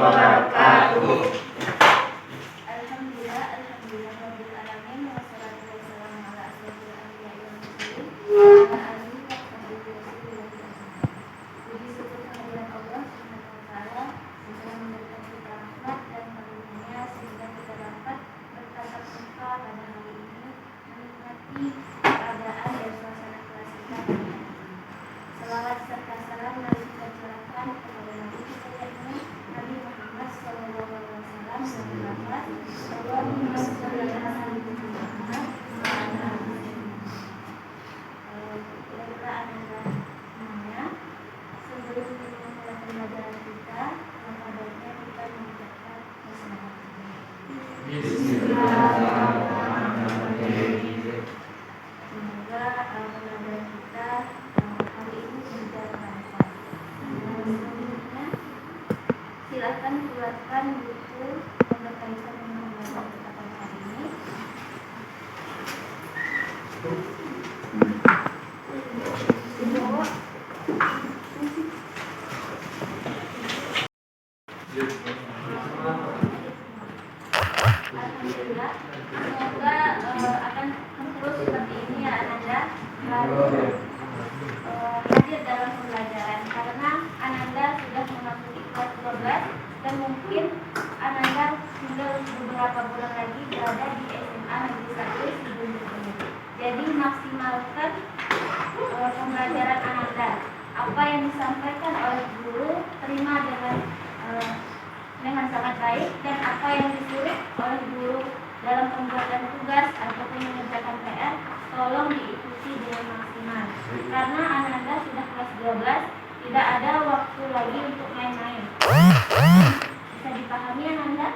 wabarakatuh. Alhamdulillah rabbil alamin wassalatu wassalamu ala asyrofil anbiya'i wal mursalin wa ala alihi wa sahbihi wasallam. Puji syukur kehadirat Allah Subhanahu wa taala yang telah memberikan kita rahmat dan karunia sehingga kita dapat bertatap muka pada hari ini menikmati keadaan dan suasana kelas kita pada hari ini. Selawat serta salam mari kita curahkan kepada Nabi kita Nabi Muhammad sallallahu alaihi wasallam dengan lafaz Allahumma shalli ala sayyidina Muhammad wa ala alihi. Kira-kira Anda semuanya sebelum kita mulai pembelajaran kita, maka baiknya kita mengucapkan bismillah. Bismillahirrahmanirrahim. Semoga pembelajaran kita hari ini berjalan lancar. Selanjutnya silakan keluarkan buku yang berkaitan dengan pembelajaran kita pada hari ini. Alhamdulillah, semoga akan terus seperti ini ya Ananda, harus hadir dalam pembelajaran karena Ananda sudah memasuki kelas 12 dan mungkin Ananda tinggal beberapa bulan lagi berada di SMA Negeri 1 Sidoarjo. Jadi maksimalkan pembelajaran Ananda. Apa yang disampaikan oleh guru terima dengan sangat baik, dan apa yang disuruh oleh guru dalam pembuatan tugas ataupun mengerjakan PR tolong diikuti dengan maksimal. Karena Ananda sudah kelas 12, tidak ada waktu lagi untuk main-main. Bisa dipahami Ananda?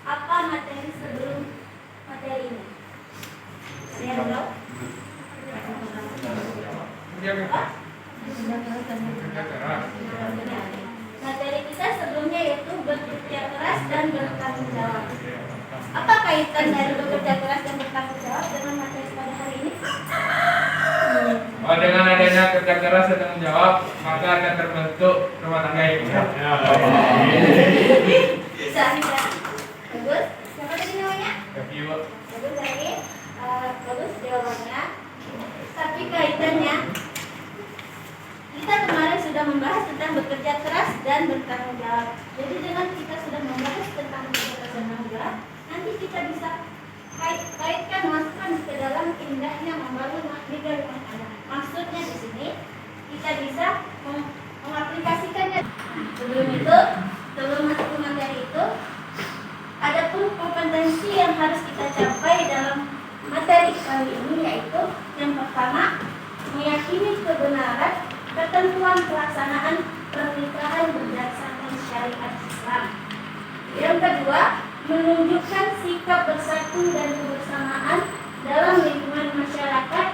Apa materi sebelum materi ini? Ada yang tahu? Apa? Materi kita sebelumnya yaitu bekerja keras dan bertanggung jawab. Apa kaitan dari bekerja keras dan bertanggung jawab dengan materi pada hari ini? Dengan adanya kerja keras dan tanggung jawab, maka akan terbentuk rumah tangga yang indah. Bisa. Bagus. Siapa tadi namanya? Bagus. Bagus lagi. Bagus jawabannya. Tapi kaitannya, kita kemarin sudah membahas tentang bekerja keras dan bertanggung jawab. Jadi dengan kita sudah membahas tentang bekerja keras dan bertanggung jawab, nanti kita bisa kaitkan, masukkan ke dalam indahnya membangun mahligai rumah tangga. Maksudnya di sini kita bisa mengaplikasikannya. Sebelum itu, sebelum masuk ke materi itu, ada pun kompetensi yang harus kita capai dalam materi kali ini, yaitu yang pertama, meyakini kebenaran ketentuan pelaksanaan pernikahan berdasarkan syariat Islam. Yang kedua, menunjukkan sikap bersatu dan kebersamaan dalam lingkungan masyarakat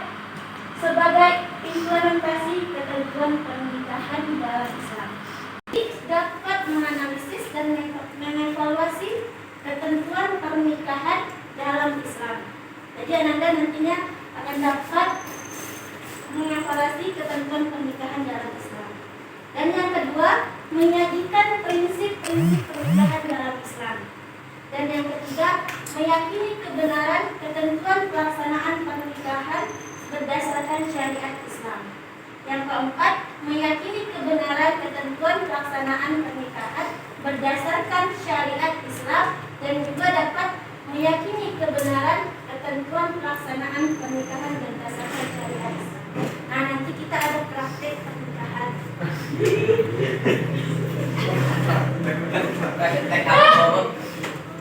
sebagai implementasi ketentuan pernikahan dalam Islam. Dapat menganalisis dan mengevaluasi ketentuan pernikahan dalam Islam. Jadi Ananda nantinya akan dapat mengevaluasi ketentuan pernikahan dalam Islam. Dan yang kedua, menyajikan prinsip-prinsip pernikahan dalam Islam. Dan yang ketiga, meyakini kebenaran ketentuan pelaksanaan pernikahan berdasarkan syariat Islam. Yang keempat, meyakini kebenaran ketentuan pelaksanaan pernikahan berdasarkan syariat Islam, dan juga dapat meyakini kebenaran ketentuan pelaksanaan pernikahan berdasarkan syariat Islam. Nah, nanti kita ada praktek pernikahan.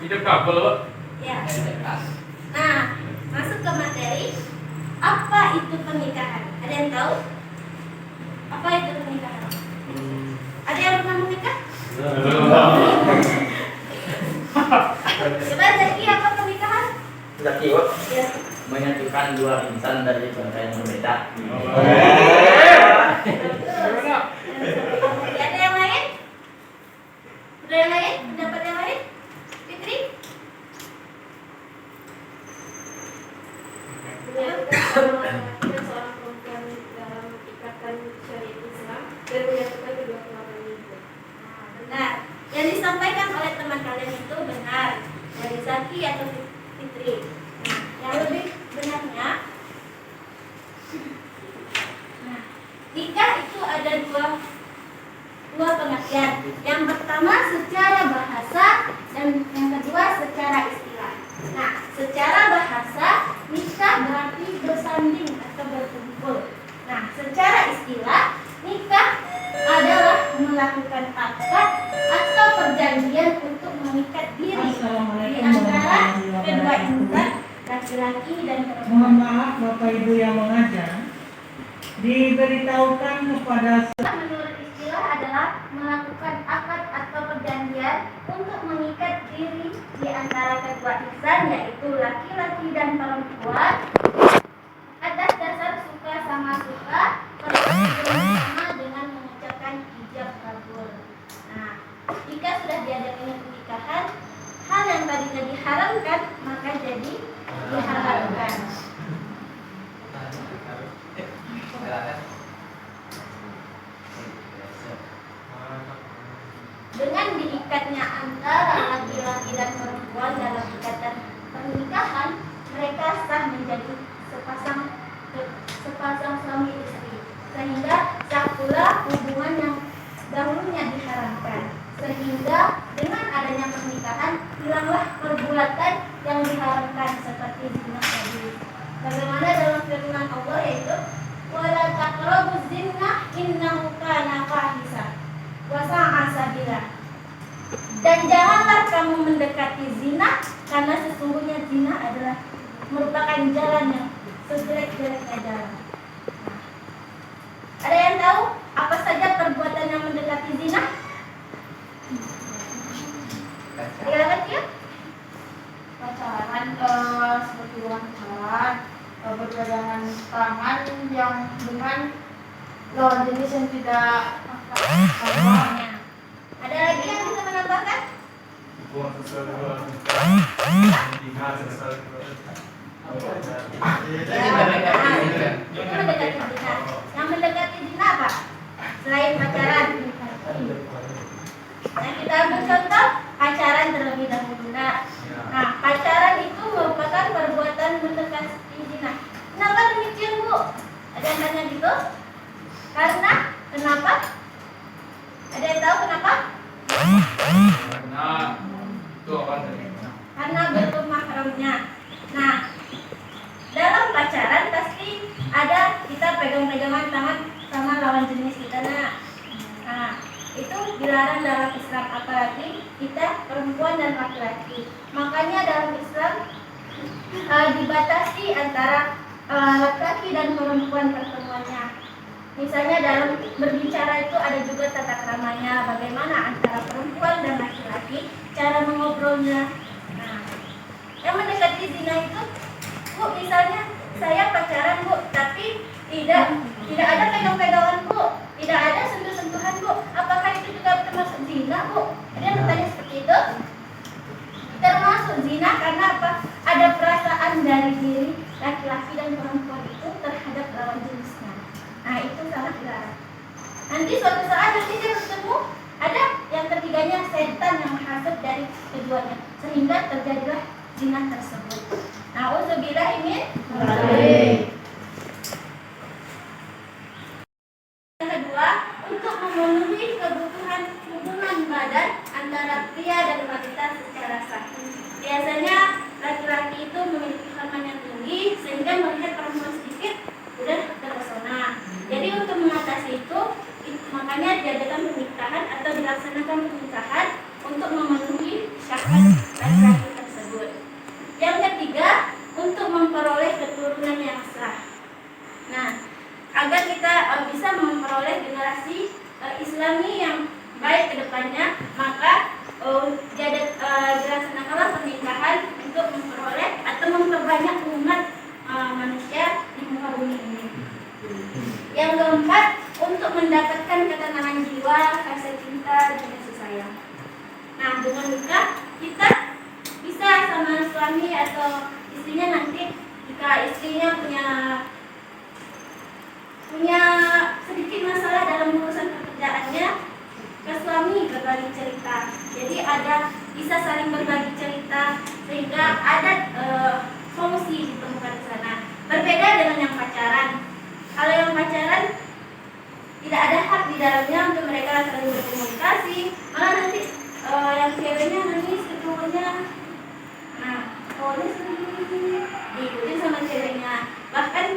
Hidup kabel, Pak. Ya. Nah, masuk ke materi. Apa itu pernikahan? Ada yang tahu? Apa itu pernikahan? Ada yang pernah menikah? Coba Zaki, apa pernikahan? Zaki, Pak. Ya. Menyatukan dua insan dari bangsa yang berbeda. Ada yang lain? Ada yang lain? Pendapat yang lain? Fitri? Seorang perempuan dalam ikatan syariat Mohon maaf Bapak Ibu yang mengajar. Diberitahukan kepada Menurut istilah adalah melakukan akad atau perjanjian untuk mengikat diri di antara kedua insan, yaitu laki-laki dan perempuan, atas dasar suka sama suka, bersama dengan mengucapkan ijab kabul. Nah, jika sudah diadakan pernikahan, hal yang tadinya diharamkan maka jadi dihalalkan. Dengan diikatnya antara laki-laki dan perempuan dalam ikatan pernikahan, mereka sah menjadi sepasang suami istri, sehingga sah pula hubungan yang dahulunya diharamkan. Sehingga dengan adanya pernikahan, hilanglah perbuatan yang diharamkan seperti zina tadi. Bagaimana dalam firman Allah, yaitu wala taqrabuz zina innahu kana fahisha wa sa'a sabila. Dan janganlah kamu mendekati zina, karena sesungguhnya zina adalah merupakan jalan yang sejelek-jeleknya jalan. Ada yang tahu apa saja perbuatan yang mendekati zina? Dikatakan ya? Pacaran seperti orang pacaran, berpegangan tangan yang dengan lawan jenis yang tidak Semuanya. Ada lagi yang bisa menambahkan? Itu mendekati zina. Yang mendekati zina apa? Selain pacaran. Nah, kita ambil contoh pacaran terlebih dahulu. Nah, pacaran itu merupakan perbuatan mendekati zina. Kenapa demikian, Bu? Ada yang tanya gitu? Karena kenapa? Ada yang tahu kenapa? Karena itu apa tadi? Karena bentuk mahramnya. Nah, dalam pacaran pasti ada kita pegang-pegangan tangan sama lawan jenis kita. Nah, itu dilarang dalam Islam, apalagi kita perempuan dan laki-laki. Makanya dalam Islam dibatasi antara laki-laki dan perempuan pertemuannya. Misalnya dalam berbicara itu ada juga tata keramanya, bagaimana antara perempuan dan laki-laki cara mengobrolnya. Nah, yang mendekati zina itu, Bu, misalnya saya pacaran, Bu, tapi tidak ada pegang-pegangan, Bu, tidak ada sentuh-sentuhan, Bu. Apakah itu juga termasuk zina, Bu? Dia bertanya seperti itu. Termasuk zina karena apa? Ada perasaan dari diri laki-laki dan perempuan itu terhadap lawan jenisnya. Nah, itu sangat dilarang. Nanti suatu saat nanti dia bertemu, ada yang ketiganya setan yang menghasut dari keduanya, sehingga terjadilah zina tersebut. Nauzubillah min dzalik. Yang kedua, untuk memenuhi kebutuhan hubungan badan antara pria dan wanita secara sah. Biasanya laki-laki itu memiliki hormon yang tinggi sehingga melihat perempuan sedikit sudah terpesona. Jadi untuk mengatasi itu, makanya diadakan pernikahan atau dilaksanakan pernikahan untuk memenuhi syahwat laki-laki tersebut. Yang ketiga, untuk memperoleh keturunan yang sah. Nah, agar kita bisa memperoleh generasi Islami yang baik ke depannya, maka dilaksanakanlah pernikahan untuk memperoleh atau memperbanyak umat manusia di muka bumi ini. Yang keempat, untuk mendapatkan ketenangan jiwa, rasa cinta, dan kasih sayang. Nah, dengan nikah kita bisa sama suami atau istrinya nanti, jika istrinya punya sedikit masalah dalam urusan pekerjaannya, ke suami berbagi cerita. Jadi bisa saling berbagi cerita sehingga ada solusi ditemukan di sana. Berbeda dengan yang pacaran. Kalau yang pacaran tidak ada hak di dalamnya untuk mereka saling berkomunikasi, malah nanti yang ceweknya nangis ke cowoknya, nah cowoknya sendiri diikutin sama ceweknya. Bahkan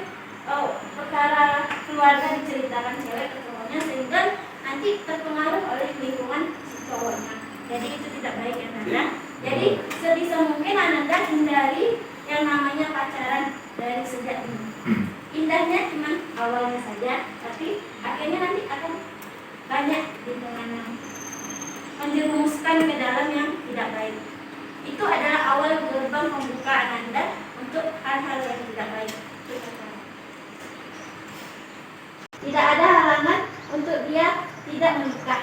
perkara keluarga diceritakan cewek ke cowoknya sehingga nanti terpengaruh oleh lingkungan si cowoknya. Jadi itu tidak baik ya Nanda. Jadi sebisa mungkin Nanda hindari yang namanya pacaran ke dalam yang tidak baik. Itu adalah awal gerbang pembukaan Anda untuk hal-hal yang tidak baik. Tidak ada halangan untuk dia tidak menikah.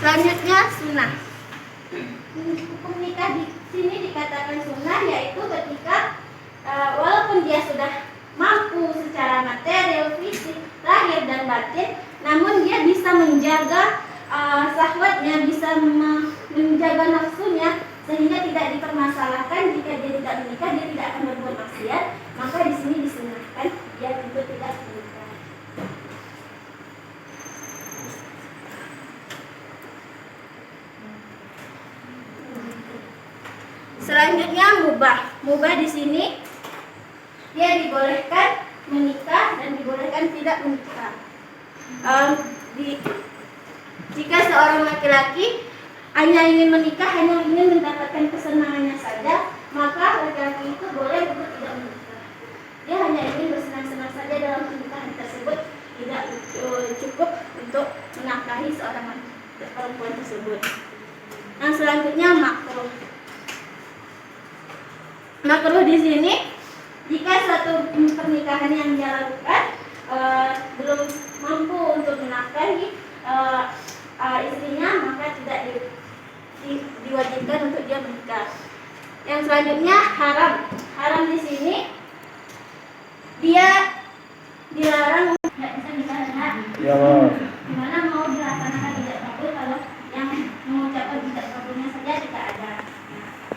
Selanjutnya sunnah. Hukum nikah di sini dikatakan sunnah, yaitu ketika walaupun dia sudah mampu secara material, fisik, lahir dan batin, namun dia bisa menjaga syahwatnya, bisa menjaga nafsunya sehingga tidak dipermasalahkan. Jika dia tidak menikah, dia tidak akan berbuat maksiat, maka di sini disunahkan dia untuk tidak menikah. Selanjutnya mubah di sini dia dibolehkan menikah dan dibolehkan tidak menikah. Jika seorang laki-laki hanya ingin menikah, hanya ingin mendapatkan kesenangannya saja, maka laki-laki itu boleh untuk tidak menikah. Dia hanya ingin bersenang-senang saja dalam pernikahan tersebut, tidak cukup untuk menafkahi seorang perempuan tersebut. Yang selanjutnya makruh. Makruh di sini jika suatu pernikahan yang dia lakukan belum mampu untuk menafkahi istrinya, maka tidak diwajibkan untuk dia menikah. Yang selanjutnya haram. Haram di sini dia dilarang, tidak bisa nikah. Ya, Dimana mau dilaksanakan tidak kabul kalau yang mengucapkan tidak kabulnya saja tidak ada.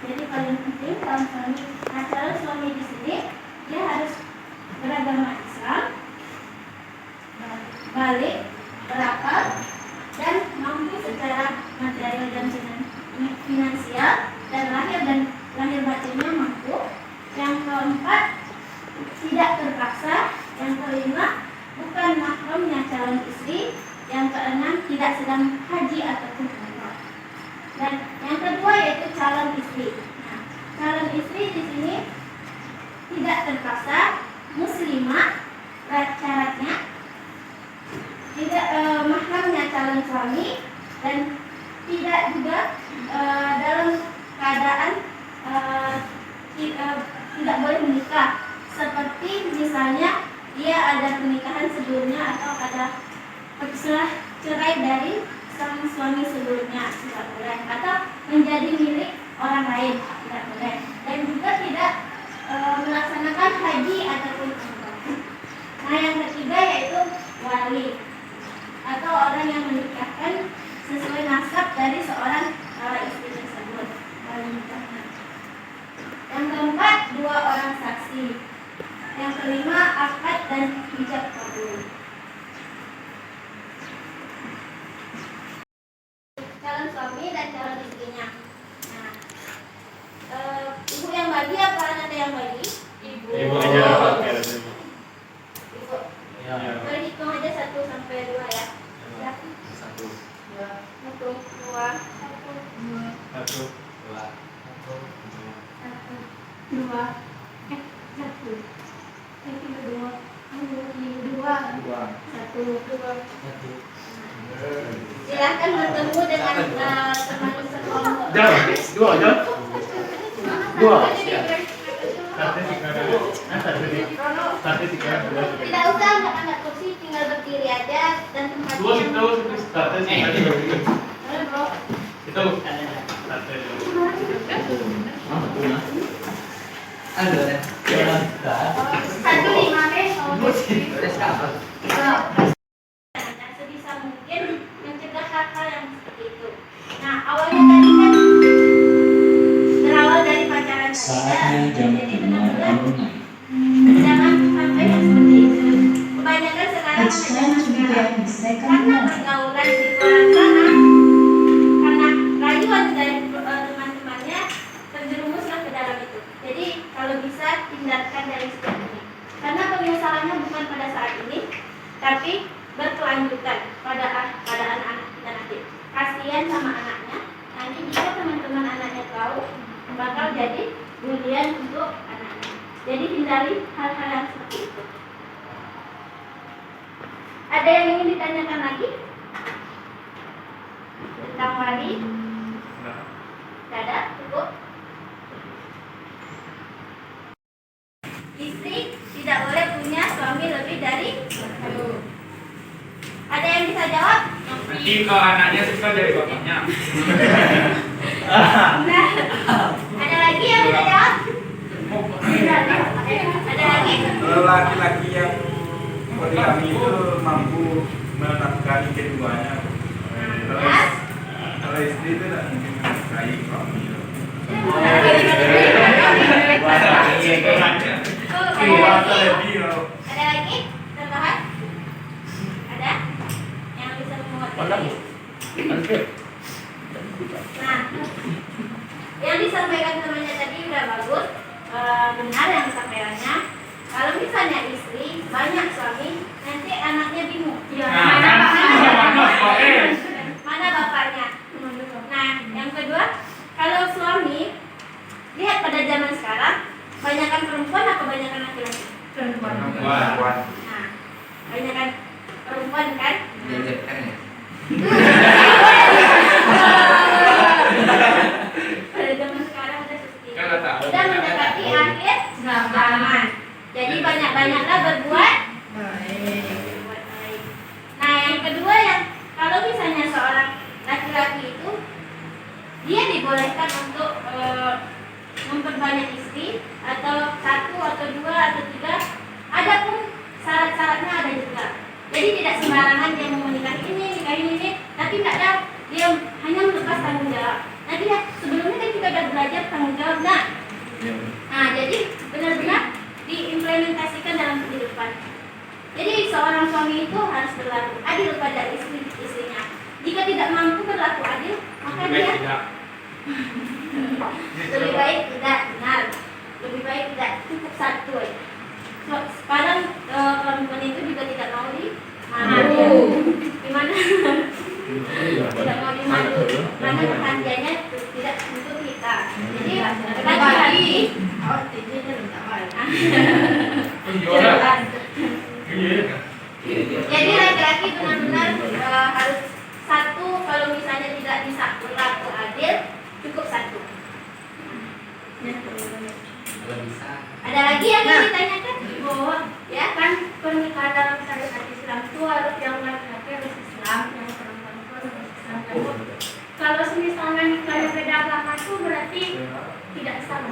Jadi paling penting kalau suami di sini dia harus beragama Islam, balik, berakal, dan mampu secara material dan finansial, dan lahir batinnya mampu. Yang keempat, tidak terpaksa. Yang kelima, bukan mahramnya calon istri. Yang keenam, tidak sedang haji ataupun umrah. Dan yang kedua yaitu calon istri. Nah, calon istri di sini tidak terpaksa, muslimah syaratnya, tidak mahramnya calon suami, dan tidak juga dalam keadaan tidak boleh menikah. Seperti misalnya dia ada pernikahan sebelumnya atau ada perselisihan cerai dari sang suami sebelumnya, tidak boleh, atau menjadi milik orang lain, tidak boleh, dan juga tidak melaksanakan haji ataupun umrah. Nah, yang ketiga yaitu wali atau orang yang menikahkan sesuai nasab dari seorang istri tersebut, wali nikahnya. Yang keempat, 2 orang saksi. Yang kelima, akad dan ijab kabul. Calon suami dan calon istrinya. Nah, ibu yang bagi apa anak yang bagi? Ibu aja. Ibu. ya. Berhitung aja 1 sampai 2 ya. Ya. 1, 1, 2, 1, 2, 1. Silahkan bertemu dengan teman sekelompok. Jangan, 2 aja. 2. Tidak usah angkat kursi, tinggal berdiri aja dan tempatnya. Ada ya. 1,5 sebisa mungkin mencegah hal-hal yang seperti itu. Nah, awalnya tadi kan berawal dari pacaran saja, jadi benar-benar jangan sampai yang seperti itu. Kebanyakan sekarang karena pergaulan di luar sana, karena rayuan dari teman-temannya, terjerumuslah ke dalam itu. Jadi kalau bisa hindarkan dari sejak ini, karena penyesalannya bukan pada saat ini, tapi berkelanjutan pada anak-anak kita nanti. Kasihan sama anaknya. Nanti jika teman-teman anaknya tahu, bakal jadi bulian untuk anaknya. Jadi hindari hal-hal yang seperti itu. Ada yang ingin ditanyakan lagi? Tentang wali? Tidak ada? Cukup? Istri tidak boleh punya suami lebih dari satu. Ada yang bisa jawab? Nanti kalau anaknya suka dari bapaknya. Nah, ada lagi yang bisa jawab? Ada lagi? Kalau laki-laki yang poligami itu mampu menafkahi keduanya. Ya? Kalau istri itu tidak mungkin menafkahi suami. Ada lebih loh. Ada lagi? Tambahan? Ada? Yang bisa menguatkan? Nah, yang disampaikan temannya tadi udah bagus, benar yang disampaikannya. Kalau misalnya istri banyak suami, nanti anaknya bingung. Mana bapaknya? Nah, yang kedua, kalau suami lihat pada zaman sekarang, banyakan perempuan atau banyakan laki-laki? Perempuan. Nah, banyakan perempuan kan? Pada zaman sekarang udah seperti itu. Sudah mendekati akhir zaman. Jadi banyak-banyaklah berbuat baik. Nah, yang kedua yang kalau misalnya seorang laki-laki itu dia dibolehkan untuk memperbanyak istri atau satu atau dua atau tiga. Adapun syarat-syaratnya ada juga. Jadi tidak sembarangan dia mau menikahi ini, tapi tidak ada dia hanya melepas tanggung jawab. Nah dia sebelumnya kan juga sudah belajar tanggung jawab. Nah jadi benar-benar diimplementasikan dalam kehidupan. Jadi seorang suami itu harus berlaku adil pada istrinya. Jika tidak mampu berlaku adil, maka dia lebih baik tidak, benar. Lebih baik tidak, cukup satu aja. Sekarang perempuan itu juga tidak mau dimana tidak mau dimadu karena kehandiannya tidak untuk kita. Jadi laki-laki jadi laki-laki benar-benar harus satu. Kalau misalnya tidak bisa berlaku adil, cukup satu. Ada lagi yang ingin ditanyakan? Ya kan pernikahan dalam syariat Islam itu harus yang laki-laki harus Islam, yang perempuan itu harus Islam. Kalau misalnya nikahnya beda agama itu berarti tidak sama.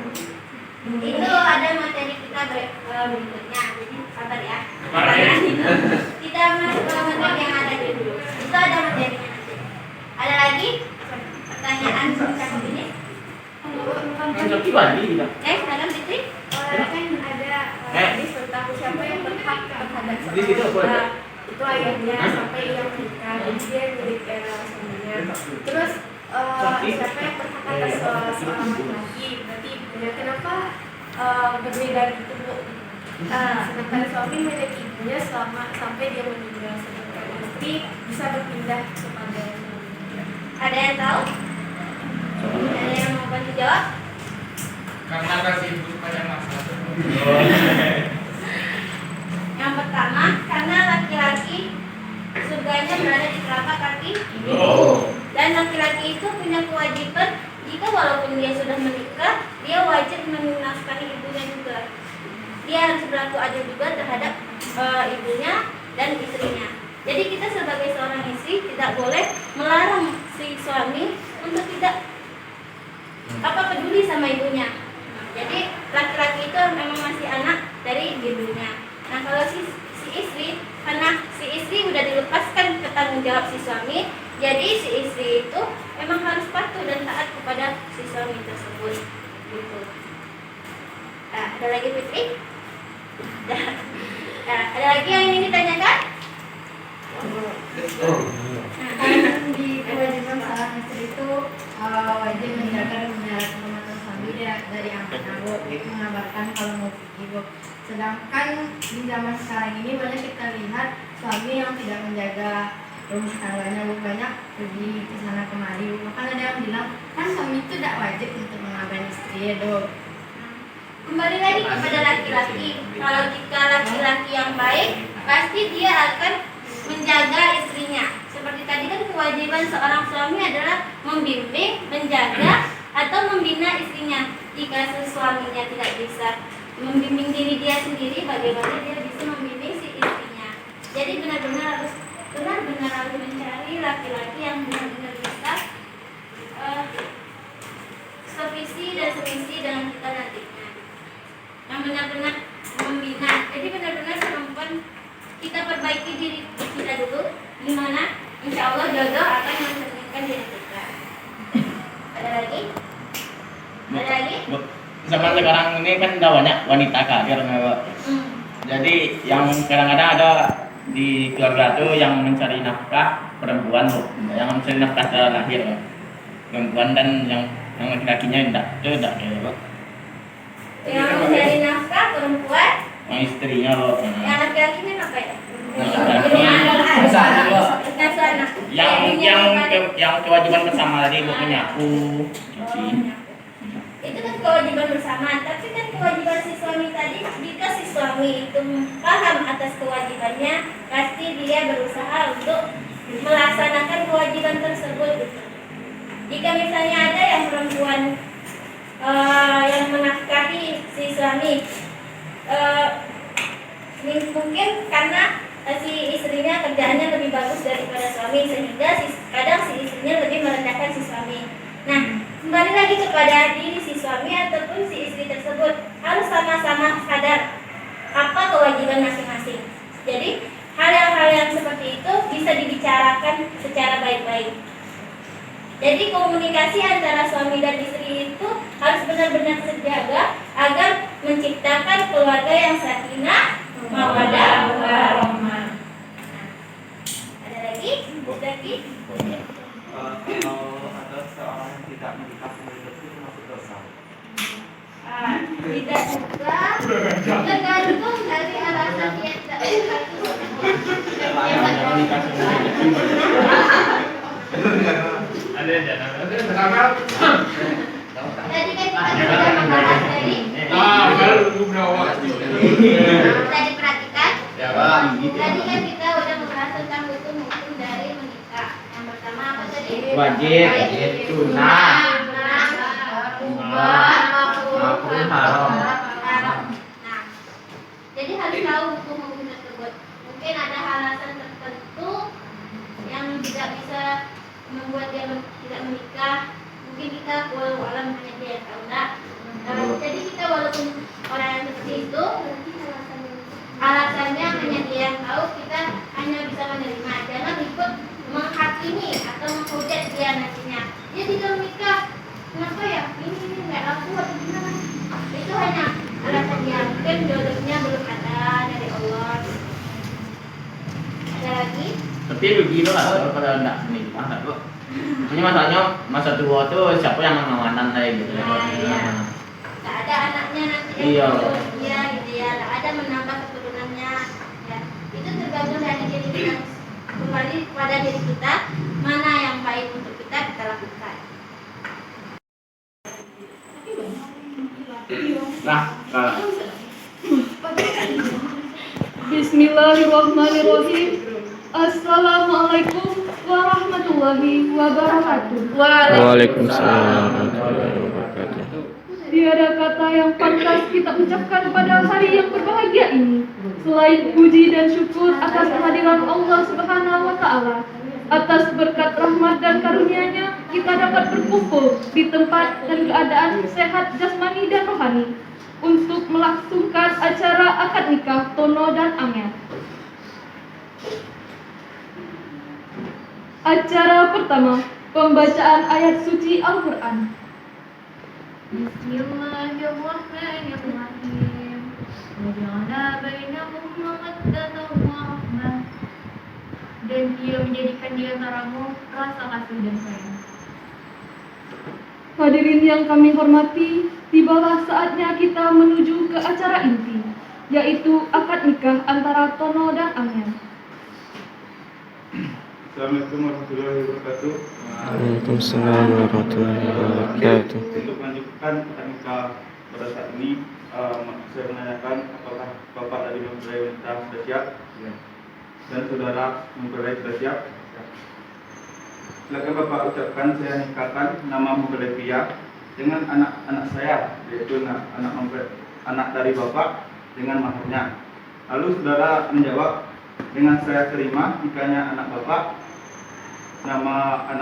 Itu ada materi kita berikutnya, jadi sabar ya. Kita masuk ke materi yang ada dulu. Itu ada materinya nanti. Ada lagi pertanyaan cakap ini? Silakan Fitri. Kan ada hadis tentang siapa yang berhak terhadap seorang. Itu ayatnya sampai yang menikah, jadi dia milik suaminya. Terus siapa yang berhak atas seorang laki-laki? Berarti ibunya. Kenapa berbeda gitu Bu? Sedangkan suami milik ibunya sampai dia meninggal, sedangkan istri bisa berpindah kepada suaminya. Ada yang tahu? Ada yang mau bantu jawab? Karena kasih ibu supaya masalah. Yang pertama, karena laki-laki surganya berada di telapak kaki ibu. Dan laki-laki itu punya kewajiban jika walaupun dia sudah menikah, dia wajib menafkahi ibunya juga. Dia harus berlaku adil juga terhadap ibunya dan istrinya. Jadi kita sebagai seorang istri tidak boleh melarang si suami untuk tidak peduli sama ibunya. Jadi laki-laki itu memang masih anak dari ibunya. Nah kalau si istri, karena si istri udah dilepaskan ke tanggung jawab si suami, jadi si istri itu memang harus patuh dan taat kepada si suami tersebut. Gitu. Nah, ada lagi Fitri? Nah, ada lagi yang ingin ditanyakan? Di kewajiban seorang istri itu wajib menjaga dan memelihara kehormatan suami dari anak-anak, mengabarkan kalau mau pergi. Sedangkan di zaman sekarang ini banyak kita lihat suami yang tidak menjaga rumah tangganya, banyak pergi ke sana kemari. Bahkan ada yang bilang kan suami itu tidak wajib untuk mengabari istri ya dok. Kembali lagi kepada laki-laki. Kalau jika laki-laki yang baik, pasti dia akan menjaga istrinya. Seperti tadi kan kewajiban seorang suami adalah membimbing, menjaga, atau membina istrinya. Jika suaminya tidak bisa membimbing diri dia sendiri, bagaimana dia bisa membimbing si istrinya. Jadi benar-benar harus mencari laki-laki yang benar-benar bisa sevisi dan semisi dengan kita nantinya, yang benar-benar membina. Jadi benar-benar kemampuan kita perbaiki diri kita dulu, gimana insya Allah jodoh akan mencerminkan diri kita. Ada lagi? Ada lagi? Zaman sekarang ini kan udah banyak wanita kader, Mbak. Jadi yang kadang-kadang ada di keluarga tuh yang mencari nafkah perempuan loh, yang mencari nafkah setelah lahir loh. Perempuan dan yang laki-lakinya tidak kayak Yang mencari nafkah perempuan, yang istrinya loh. yang laki-lakinya apa ya? Yang kewajiban bersama tadi bukan nyapu, cuci. Itu kan kewajiban bersama, tapi kan kewajiban si suami tadi, jika si suami itu paham atas kewajibannya, pasti dia berusaha untuk melaksanakan kewajiban tersebut. Jika misalnya ada yang perempuan yang menafkahi si suami, mungkin karena si istrinya kerjaannya lebih bagus daripada suami, sehingga kadang si istrinya lebih merendahkan si suami. Nah, kembali lagi kepada diri si suami ataupun si istri tersebut, harus sama-sama sadar apa kewajiban masing-masing. Jadi hal-hal yang seperti itu bisa dibicarakan secara baik-baik. Jadi komunikasi antara suami dan istri itu harus benar-benar terjaga agar menciptakan keluarga yang sakinah, mawaddah, warahmah. Ada lagi? Lagi? Kalau ada seorang yang tidak menikah seumur hidup itu masuk dosa. Tidak juga, tergantung dari alasan dia tidak menikah itu. Ada yang jangan. Tadi kan kita sudah membahas dari tadi perhatikan. Tadi kan kita udah membahas tentang hukum-hukum dari menikah. Yang pertama apa tadi? Wajib, sunnah, mubah, makruh, haram. Nah, jadi harus tahu hukum-hukum tersebut. Mungkin ada alasan tertentu yang tidak bisa membuat dia tidak menikah. Mungkin kita walau alam hanya dia yang tahu enggak. Jadi kita walaupun orang yang seperti itu, alasannya hanya dia yang tahu, kita hanya bisa menerima. Jangan ikut menghakimi atau menghujat dia nantinya. Dia tidak menikah, kenapa ya? Ini nggak laku atau gimana? Itu hanya alasan dia. Mungkin jodohnya belum ada dari Allah. Ada lagi? Tapi begitu lah kalau pada enggak menikah, Bu. Ini masalahnya masa tua tuh siapa yang mengamankan lagi gitu ya. Iya. Nggak ada anaknya nanti Iya. Iya gitu ya. Nggak ada menambah keturunannya. Ya. Itu tergantung dari diri kita. Kembali pada diri kita, mana yang baik untuk kita lakukan. Nah, Bismillahirrahmanirrahim. Assalamualaikum warahmatullahi wabarakatuh. Waalaikumsalam warahmatullahi wabarakatuh. Tiada kata yang pantas kita ucapkan pada hari yang berbahagia ini selain puji dan syukur atas kehadiran Allah Subhanahu wa taala. Atas berkat rahmat dan karunia-Nya kita dapat berkumpul di tempat dan keadaan sehat jasmani dan rohani untuk melangsungkan acara akad nikah Tono dan Amel. Acara pertama, pembacaan ayat suci Al-Quran. Bismillahirrahmanirrahim. Waja'alna bainahum mawaddatan wa rahmah. Dan Dia menjadikan di antaramu rasa kasih dan sayang. Hadirin yang kami hormati, tibalah saatnya kita menuju ke acara inti, yaitu akad nikah antara Tono dan Amel. Assalamualaikum warahmatullahi wabarakatuh. Waalaikumsalam warahmatullahi wabarakatuh. Untuk melanjutkan akad nikah pada saat ini, saya menanyakan apakah Bapak dari mempelai wanita sudah siap? dan saudara mempelai sudah siap? Silakan Bapak ucapkan, saya nikahkan nama mempelai pria dengan anak-anak saya, yaitu anak dari Bapak dengan maharnya. Lalu saudara menjawab, dengan saya terima nikahnya anak Bapak, nama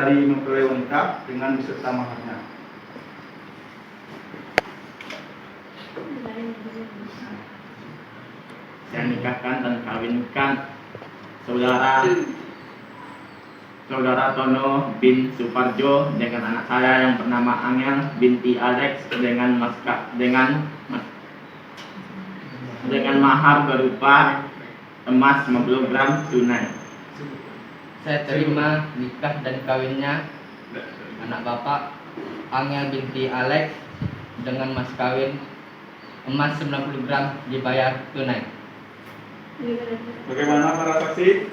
dari mempelai wanita dengan beserta maharnya. Saya nikahkan dan kawinkan saudara Tono bin Suparjo dengan anak saya yang bernama Angel binti Alex dengan mahar berupa emas 50 gram tunai. Saya terima nikah dan kawinnya anak Bapak Angel binti Alex dengan mas kawin emas 90 gram dibayar tunai. Bagaimana para saksi?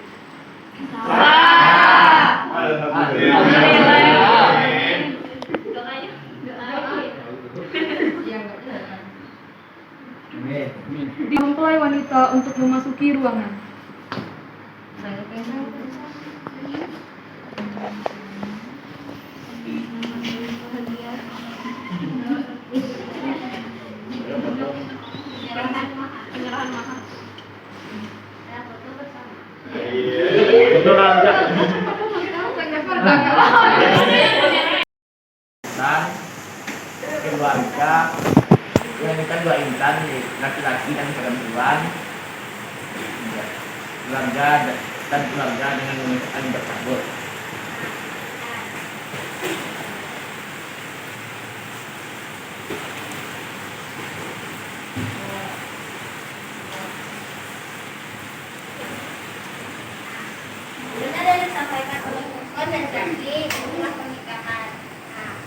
Di mempelai wanita untuk memasuki ruangan. Penyerahan mahar. Saya foto bersama. Dan keluarga, ini kan dua insan, laki-laki dan perempuan. Keluarga dan keluarga dengan mengucapkan tersebut. Benar yang disampaikan oleh Mukon dan Zaki itulah pernikahan. Nah,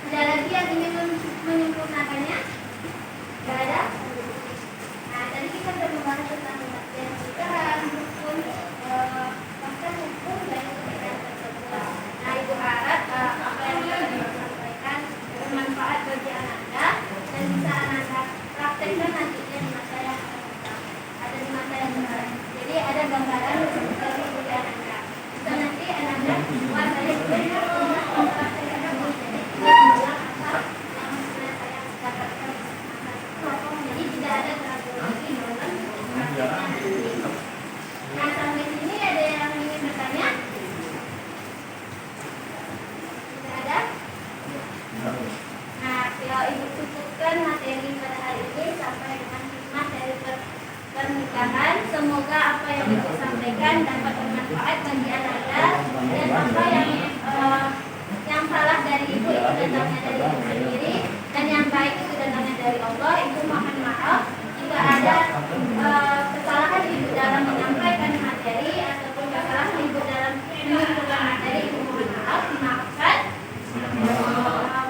ada lagi yang ingin menyempurnakannya? Tidak ada? Nah, tadi kita sudah membahas tentang pengertian pernikahan, rukun, bahkan hukum dari pernikahan tersebut. Nah, Ibu harap apa yang sudah disampaikan bermanfaat bagi Ananda dan bisa Ananda praktekkan nantinya di masa yang akan datang. Ada di masa yang sekarang. Jadi ada gambaran dari budaya Ananda. Bisa nanti Ananda buat saya praktekkan apa yang saya dapatkan. Jadi tidak ada keraguan lagi dalam praktekkan nanti. Nah, sampai sini ada yang ingin bertanya? Tidak ada? Nah, kalau Ibu cukupkan materi pada hari ini sampai dengan hikmah dari pernikahan. Semoga apa yang Ibu sampaikan dapat bermanfaat bagi Ananda dan apa yang salah dari Ibu itu datangnya dari Ibu sendiri dan yang baik itu datangnya dari Allah. Ibu mohon maaf jika ada kesalahan Ibu dalam menyampaikan materi ataupun kesalahan Ibu dalam mengumpulkan materi. Ibu mohon maaf, dimaafkan.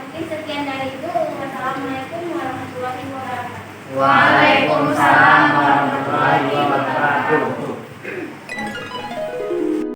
Mungkin sekian dari Ibu. Wassalamualaikum warahmatullahi wabarakatuh. Waalaikumsalam warahmatullahi wabarakatuh.